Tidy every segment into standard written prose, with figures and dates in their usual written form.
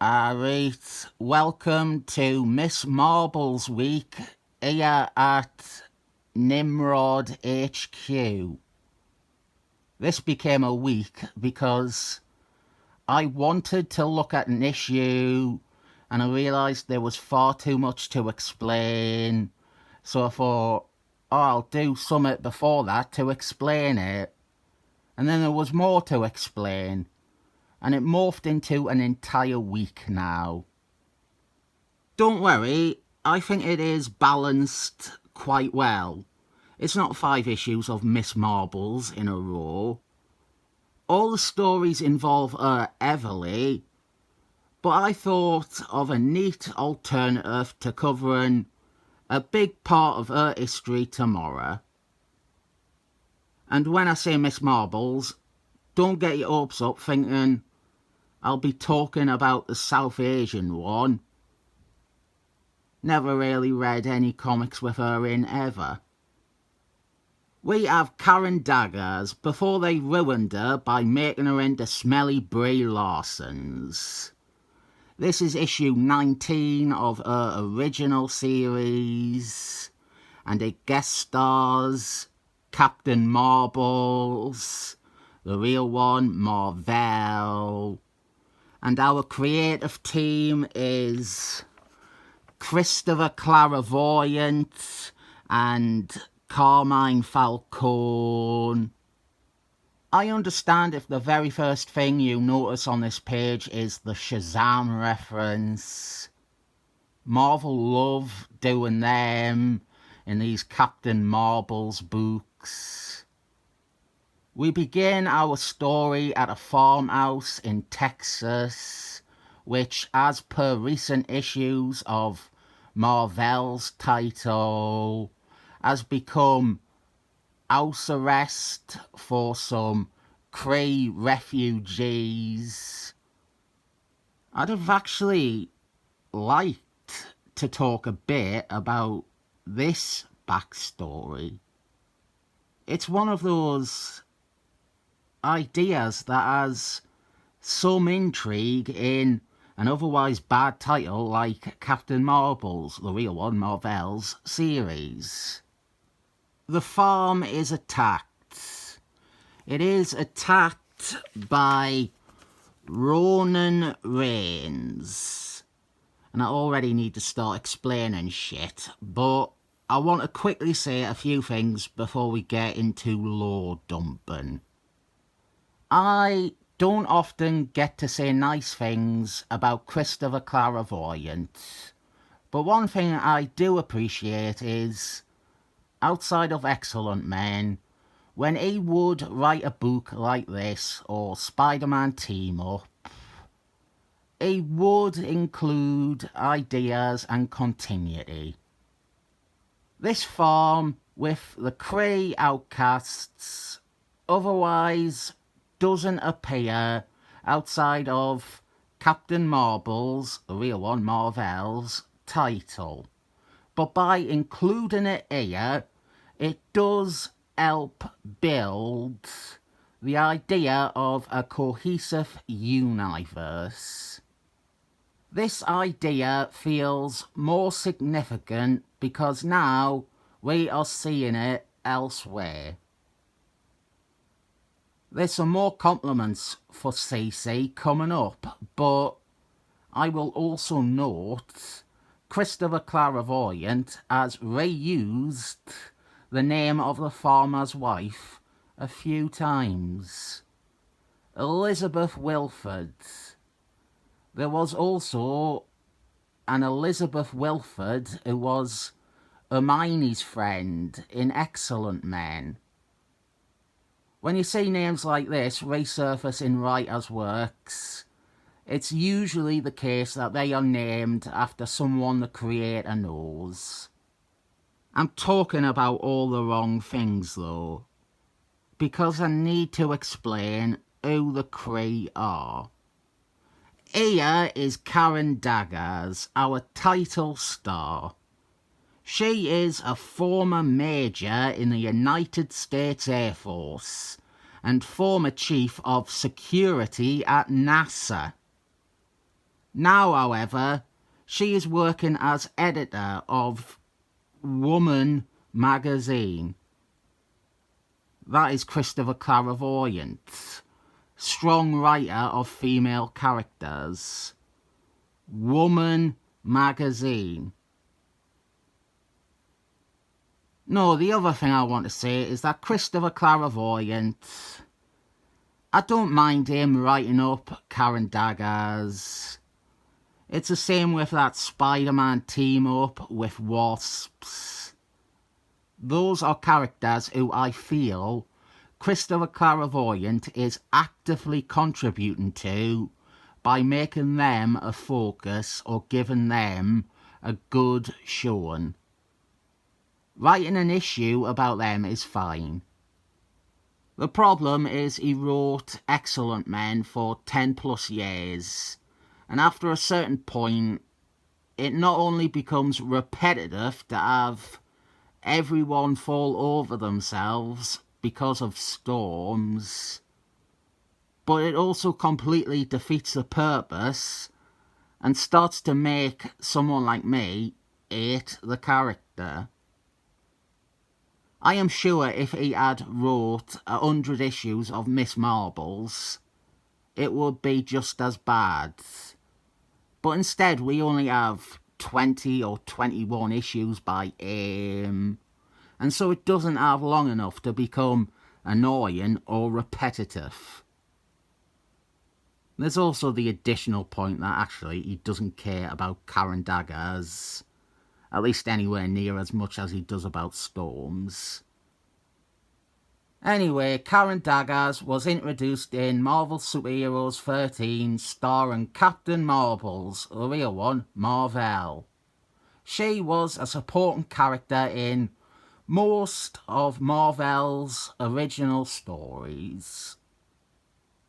Alright, welcome to Miss Marbles Week here at Nimrod HQ. This became a week because I wanted to look at an issue and I realised there was far too much to explain. So I thought, I'll do something before that to explain it. And then there was more to explain. And it morphed into an entire week now. Don't worry, I think it is balanced quite well. It's not 5 issues of Miss Marbles in a row. All the stories involve her heavily, but I thought of a neat alternative to covering a big part of her history tomorrow. And when I say Miss Marbles, don't get your hopes up thinking I'll be talking about the South Asian one. Never really read any comics with her in ever. We have Karen Daggers before they ruined her by making her into smelly Brie Larsons. This is issue 19 of her original series, and it guest stars Captain Marbles, the real one, Mar-Vell, and our creative team is Christopher Clairvoyant and Carmine Falcone. I understand if the very first thing you notice on this page is the Shazam reference. Marvel love doing them in these Captain Marbles books. We begin our story at a farmhouse in Texas, which, as per recent issues of Mar-Vell's title, has become house arrest for some Kree refugees. I'd have actually liked to talk a bit about this backstory. It's one of those ideas that has some intrigue in an otherwise bad title like Captain Marbles, the real one, Mar-Vell's series. The farm is attacked. It is attacked by Ronan Reigns. And I already need to start explaining shit, but I want to quickly say a few things before we get into lore dumping. I don't often get to say nice things about Christopher Clairvoyant, but one thing I do appreciate is, outside of Excellent Men, when he would write a book like this, or Spider-Man team-up, he would include ideas and continuity. This farm, with the Kree outcasts, otherwise doesn't appear outside of Captain Marbles, the real one, Mar-Vell's title. But by including it here, it does help build the idea of a cohesive universe. This idea feels more significant because now we are seeing it elsewhere. There's some more compliments for CC coming up, but I will also note Christopher Clairvoyant has reused the name of the farmer's wife a few times. Elizabeth Wilford. There was also an Elizabeth Wilford who was Hermione's friend in Excellent Men. When you see names like this resurface in writers' works, it's usually the case that they are named after someone the creator knows. I'm talking about all the wrong things though, because I need to explain who the Kree are. Here is Karen Daggers, our title star. She is a former major in the United States Air Force and former chief of security at NASA. Now, however, she is working as editor of Woman magazine. That is Christopher Clairvoyant, strong writer of female characters. Woman magazine. No, the other thing I want to say is that Christopher Clairvoyant, I don't mind him writing up Karen Daggers. It's the same with that Spider-Man team-up with Wasps. Those are characters who I feel Christopher Clairvoyant is actively contributing to by making them a focus or giving them a good showing. Writing an issue about them is fine. The problem is he wrote Excellent Men for 10 plus years, and after a certain point, it not only becomes repetitive to have everyone fall over themselves because of storms, but it also completely defeats the purpose and starts to make someone like me hate the character. I am sure if he had wrote 100 issues of Miss Marbles, it would be just as bad. But instead we only have 20 or 21 issues by him, and so it doesn't have long enough to become annoying or repetitive. There's also the additional point that actually he doesn't care about Karen Daggers, at least anywhere near as much as he does about Storms. Anyway, Karen Daggers was introduced in Marvel Superheroes 13, starring Captain Marvel's, the real one, Mar-Vell. She was a supporting character in most of Mar-Vell's original stories.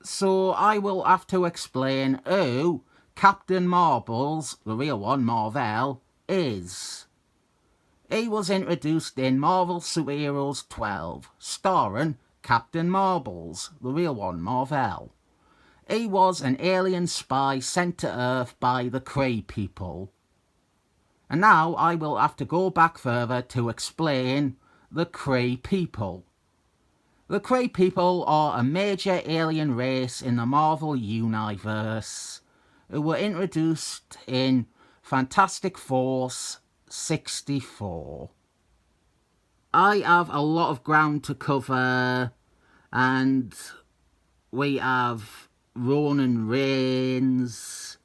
So I will have to explain who Captain Marvel's, the real one, Mar-Vell, is. He was introduced in Marvel Superheroes 12, starring Captain Marvel's, the real one, Mar-Vell. He was an alien spy sent to Earth by the Kree people. And now I will have to go back further to explain the Kree people. The Kree people are a major alien race in the Marvel Universe who were introduced in Fantastic Four 64. I have a lot of ground to cover, and we have Ronan Reigns.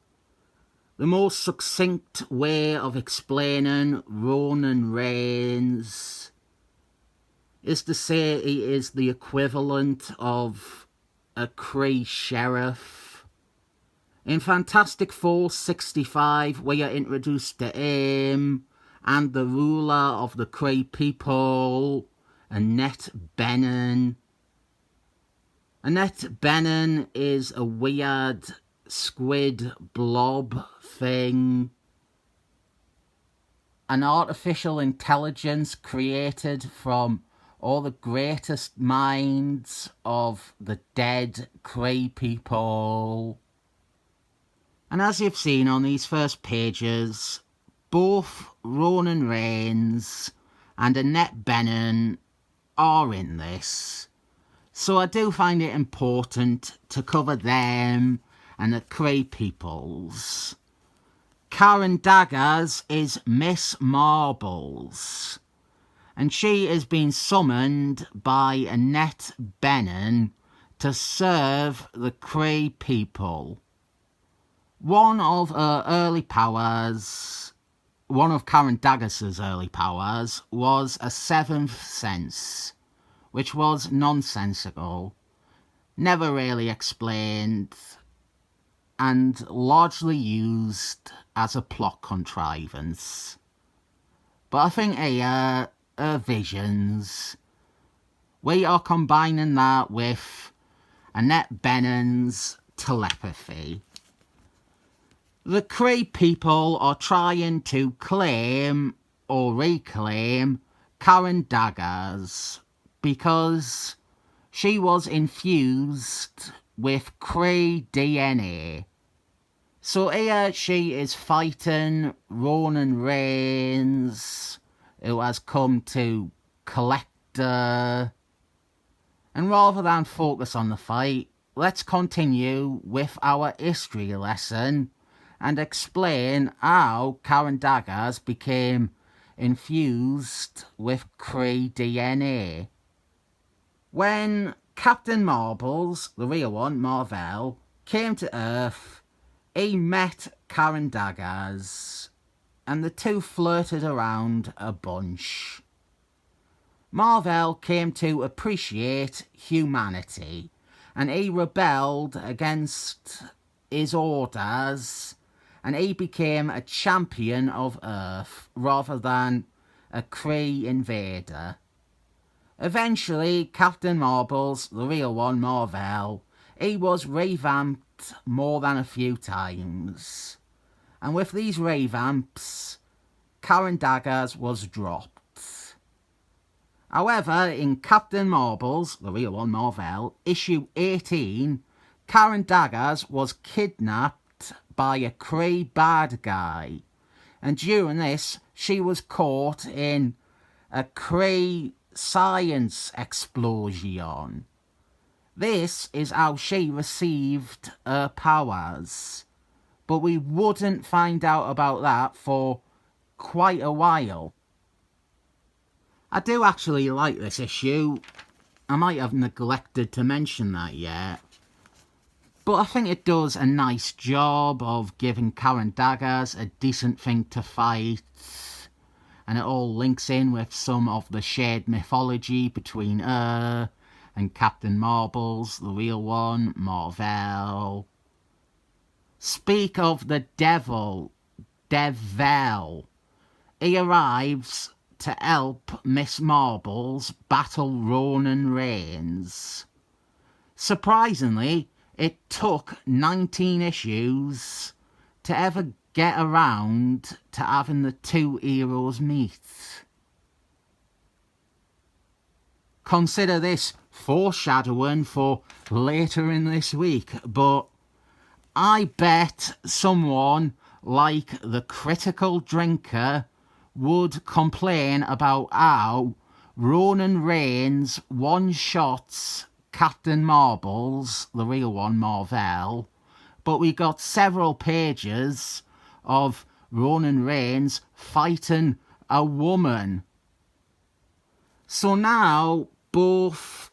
The most succinct way of explaining Ronan Reigns is to say he is the equivalent of a Kree sheriff. In Fantastic Four 65, we are introduced to him and the ruler of the Kree people, Annette Benin. Annette Benin is a weird squid blob thing. An artificial intelligence created from all the greatest minds of the dead Kree people. And as you've seen on these first pages, both Ronan Reigns and Annette Benin are in this. So I do find it important to cover them and the Kree peoples. Karen Daggers is Miss Marbles, and she is being summoned by Annette Benin to serve the Kree people. One of Karen Daggers' early powers was a seventh sense, which was nonsensical, never really explained, and largely used as a plot contrivance. But I think her visions, we are combining that with Annette Benin's telepathy. The Kree people are trying to claim or reclaim Karen Daggers because she was infused with Kree DNA. So here she is fighting Ronan Reigns, who has come to collect her. And rather than focus on the fight, let's continue with our history lesson and explain how Karen Daggers became infused with Kree DNA. When Captain Marbles, the real one, Mar-Vell, came to Earth, he met Karen Daggers, and the two flirted around a bunch. Mar-Vell came to appreciate humanity, and he rebelled against his orders, and he became a champion of Earth rather than a Kree invader. Eventually, Captain Marbles, the real one, Mar-Vell, he was revamped more than a few times. And with these revamps, Karen Daggers was dropped. However, in Captain Marbles, the real one, Mar-Vell, issue 18, Karen Daggers was kidnapped by a Kree bad guy. And during this, she was caught in a Kree science explosion. This is how she received her powers. But we wouldn't find out about that for quite a while. I do actually like this issue. I might have neglected to mention that yet. But I think it does a nice job of giving Karen Daggers a decent thing to fight. And it all links in with some of the shared mythology between her and Captain Marbles, the real one, Mar-Vell. Speak of the devil, Dev-Vel. He arrives to help Miss Marbles battle Ronan Reigns. Surprisingly, it took 19 issues to ever get around to having the two heroes meet. Consider this foreshadowing for later in this week, but I bet someone like the Critical Drinker would complain about how Ronan Reigns one-shots Captain Marbles, the real one, Mar-Vell, but we got several pages of Ronan Reigns fighting a woman. So now both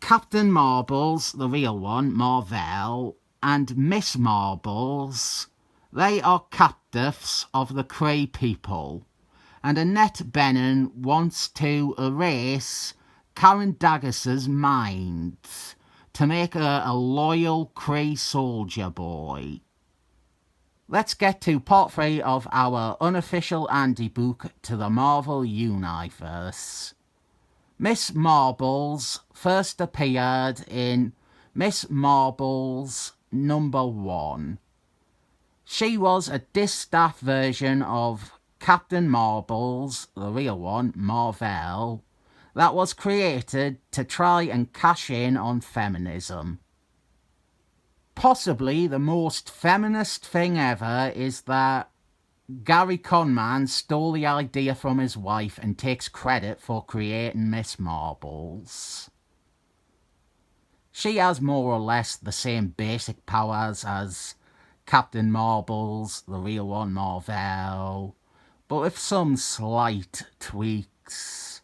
Captain Marbles, the real one, Mar-Vell, and Miss Marbles, they are captives of the Kree people, and Annette Bening wants to erase Karen Daggers' mind to make her a loyal Kree soldier boy. Let's get to part 3 of our unofficial Andy book to the Marvel Universe. Miss Marbles first appeared in Miss Marbles #1. She was a distaff version of Captain Marbles, the real one, Mar-Vell, that was created to try and cash in on feminism. Possibly the most feminist thing ever is that Gary Conman stole the idea from his wife and takes credit for creating Miss Marbles. She has more or less the same basic powers as Captain Marbles, the real one, Mar-Vell, but with some slight tweaks,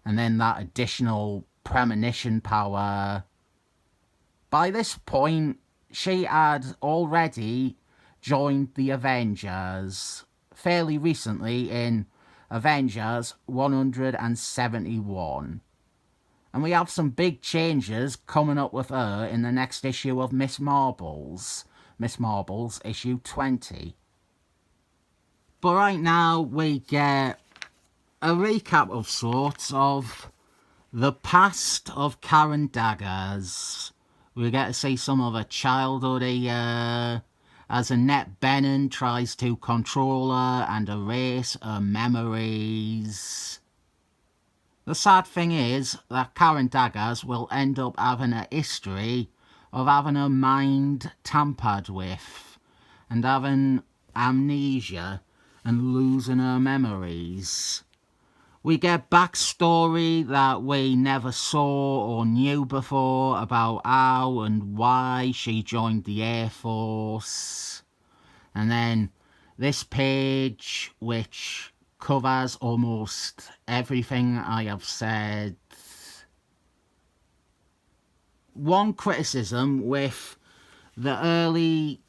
and then that additional premonition power. By this point, she had already joined the Avengers, fairly recently in Avengers 171. And we have some big changes coming up with her in the next issue of Miss Marbles issue 20. But right now we get a recap of sorts of the past of Karen Daggers. We get to see some of her childhood here, as Annette Bening tries to control her and erase her memories. The sad thing is that Karen Daggers will end up having a history of having her mind tampered with, and having amnesia and losing her memories. We get backstory that we never saw or knew before about how and why she joined the Air Force. And then this page, which covers almost everything I have said. One criticism with the early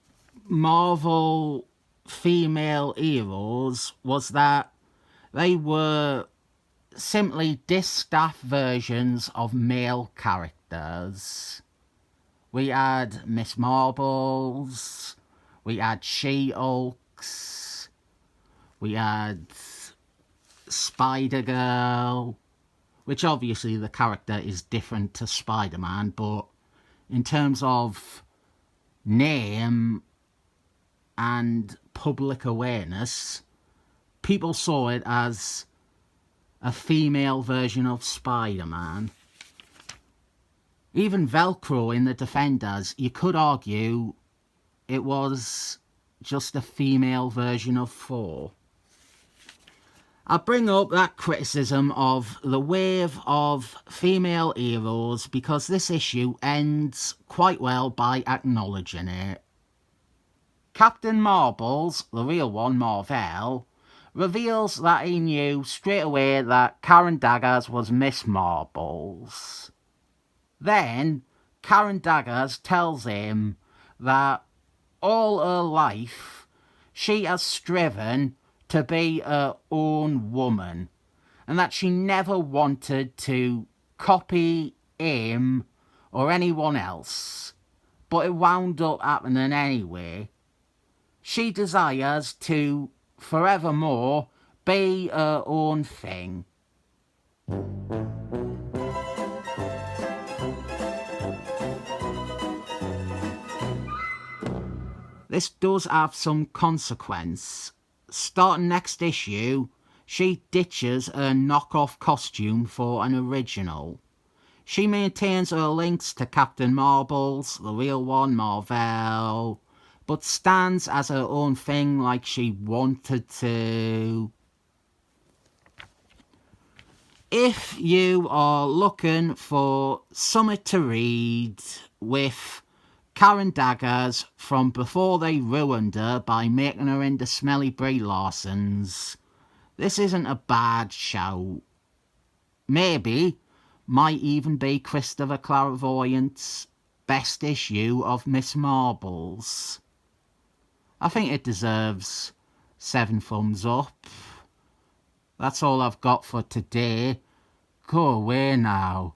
Mar-Vell female heroes was that they were simply distaff versions of male characters. We had Miss Marbles, we had She-Hulks, we had Spider-Girl, which obviously the character is different to Spider-Man, but in terms of name and public awareness, people saw it as a female version of Spider-Man. Even Velcro in the Defenders, you could argue it was just a female version of Thor. I bring up that criticism of the wave of female heroes because this issue ends quite well by acknowledging it. Captain Marbles, the real one, Mar-Vell, reveals that he knew straight away that Karen Daggers was Miss Marbles. Then, Karen Daggers tells him that all her life she has striven to be her own woman, and that she never wanted to copy him or anyone else, but it wound up happening anyway. She desires to forevermore be her own thing. This does have some consequence. Starting next issue, she ditches her knockoff costume for an original. She maintains her links to Captain Marbles, the real one, Mar-Vell, but stands as her own thing like she wanted to. If you are looking for something to read with Karen Daggers from before they ruined her by making her into smelly Brie Larsons, this isn't a bad shout. Maybe might even be Christopher Clairvoyant's best issue of Miss Marbles. I think it deserves 7 thumbs up. That's all I've got for today. Go away now.